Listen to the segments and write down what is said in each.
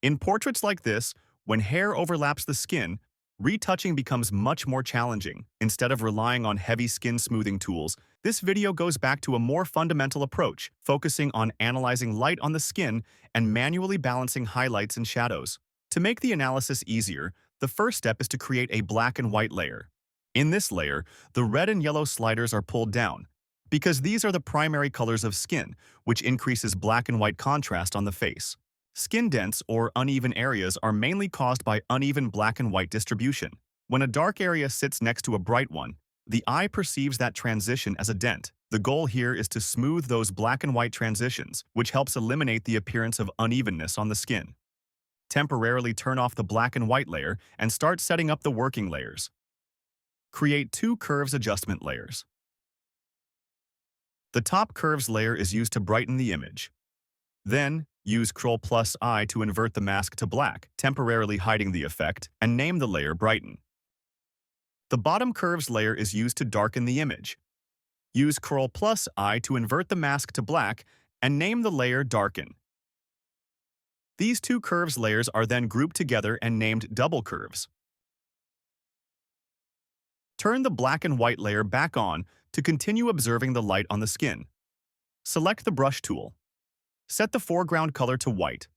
In portraits like this, when hair overlaps the skin, retouching becomes much more challenging. Instead of relying on heavy skin smoothing tools, this video goes back to a more fundamental approach, focusing on analyzing light on the skin and manually balancing highlights and shadows. To make the analysis easier, the first step is to create a black and white layer. In this layer, the red and yellow sliders are pulled down, because these are the primary colors of skin, which increases black and white contrast on the face. Skin dents or uneven areas are mainly caused by uneven black and white distribution. When a dark area sits next to a bright one, the eye perceives that transition as a dent. The goal here is to smooth those black and white transitions, which helps eliminate the appearance of unevenness on the skin. Temporarily turn off the black and white layer and start setting up the working layers. Create two curves adjustment layers. The top curves layer is used to brighten the image. Then, use Ctrl+I to invert the mask to black, temporarily hiding the effect, and name the layer Brighten. The bottom curves layer is used to darken the image. Use Ctrl+I to invert the mask to black and name the layer Darken. These two curves layers are then grouped together and named double curves. Turn the black and white layer back on to continue observing the light on the skin. Select the brush tool. Set the foreground color to white,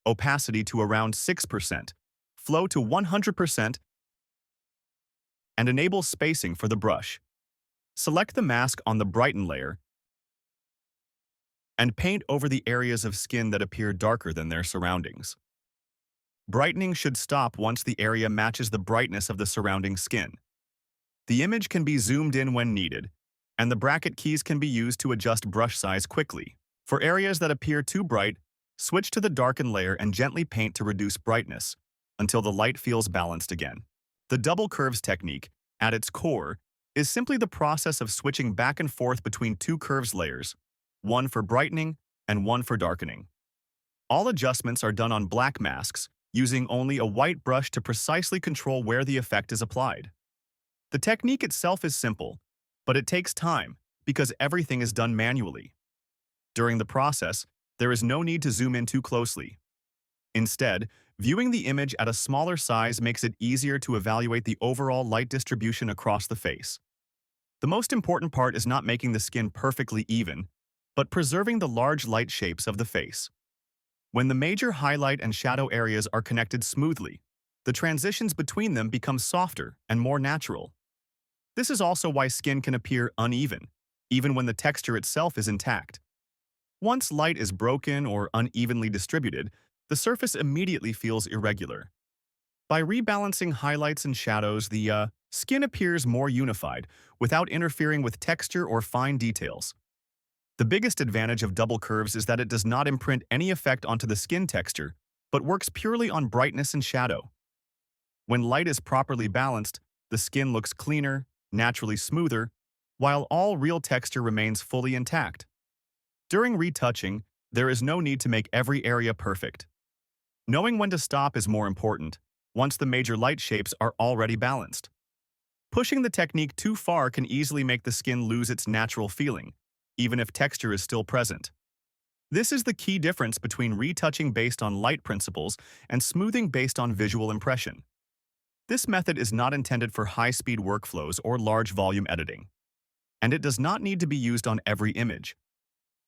opacity to around 6%, flow to 100%, and enable spacing for the brush. Select the mask on the Brighten layer and paint over the areas of skin that appear darker than their surroundings. Brightening should stop once the area matches the brightness of the surrounding skin. The image can be zoomed in when needed, and the bracket keys can be used to adjust brush size quickly. For areas that appear too bright, switch to the Darken layer and gently paint to reduce brightness until the light feels balanced again. The double curves technique, at its core, is simply the process of switching back and forth between two curves layers, one for brightening and one for darkening. All adjustments are done on black masks, using only a white brush to precisely control where the effect is applied. The technique itself is simple, but it takes time because everything is done manually. During the process, there is no need to zoom in too closely. Instead, viewing the image at a smaller size makes it easier to evaluate the overall light distribution across the face. The most important part is not making the skin perfectly even, but preserving the large light shapes of the face. When the major highlight and shadow areas are connected smoothly, the transitions between them become softer and more natural. This is also why skin can appear uneven, even when the texture itself is intact. Once light is broken or unevenly distributed, the surface immediately feels irregular. By rebalancing highlights and shadows, the skin appears more unified, without interfering with texture or fine details. The biggest advantage of double curves is that it does not imprint any effect onto the skin texture, but works purely on brightness and shadow. When light is properly balanced, the skin looks cleaner, naturally smoother, while all real texture remains fully intact. During retouching, there is no need to make every area perfect. Knowing when to stop is more important, once the major light shapes are already balanced. Pushing the technique too far can easily make the skin lose its natural feeling, even if texture is still present. This is the key difference between retouching based on light principles and smoothing based on visual impression. This method is not intended for high-speed workflows or large-volume editing, and it does not need to be used on every image.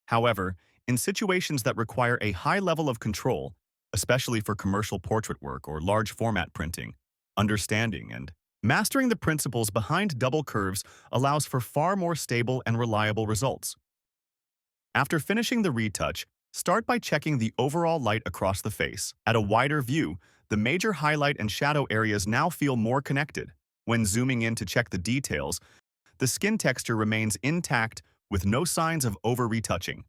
However, in situations that require a high level of control, especially for commercial portrait work or large-format printing, understanding and mastering the principles behind double curves allows for far more stable and reliable results. After finishing the retouch, start by checking the overall light across the face. At a wider view, the major highlight and shadow areas now feel more connected. When zooming in to check the details, the skin texture remains intact with no signs of over-retouching.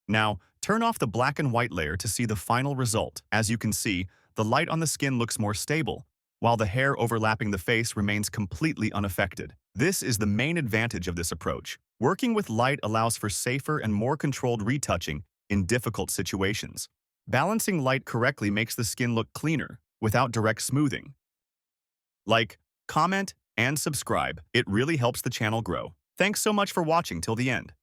Now, turn off the black and white layer to see the final result. As you can see, the light on the skin looks more stable, while the hair overlapping the face remains completely unaffected. This is the main advantage of this approach. Working with light allows for safer and more controlled retouching in difficult situations. Balancing light correctly makes the skin look cleaner without direct smoothing. Like, comment, and subscribe. It really helps the channel grow. Thanks so much for watching till the end.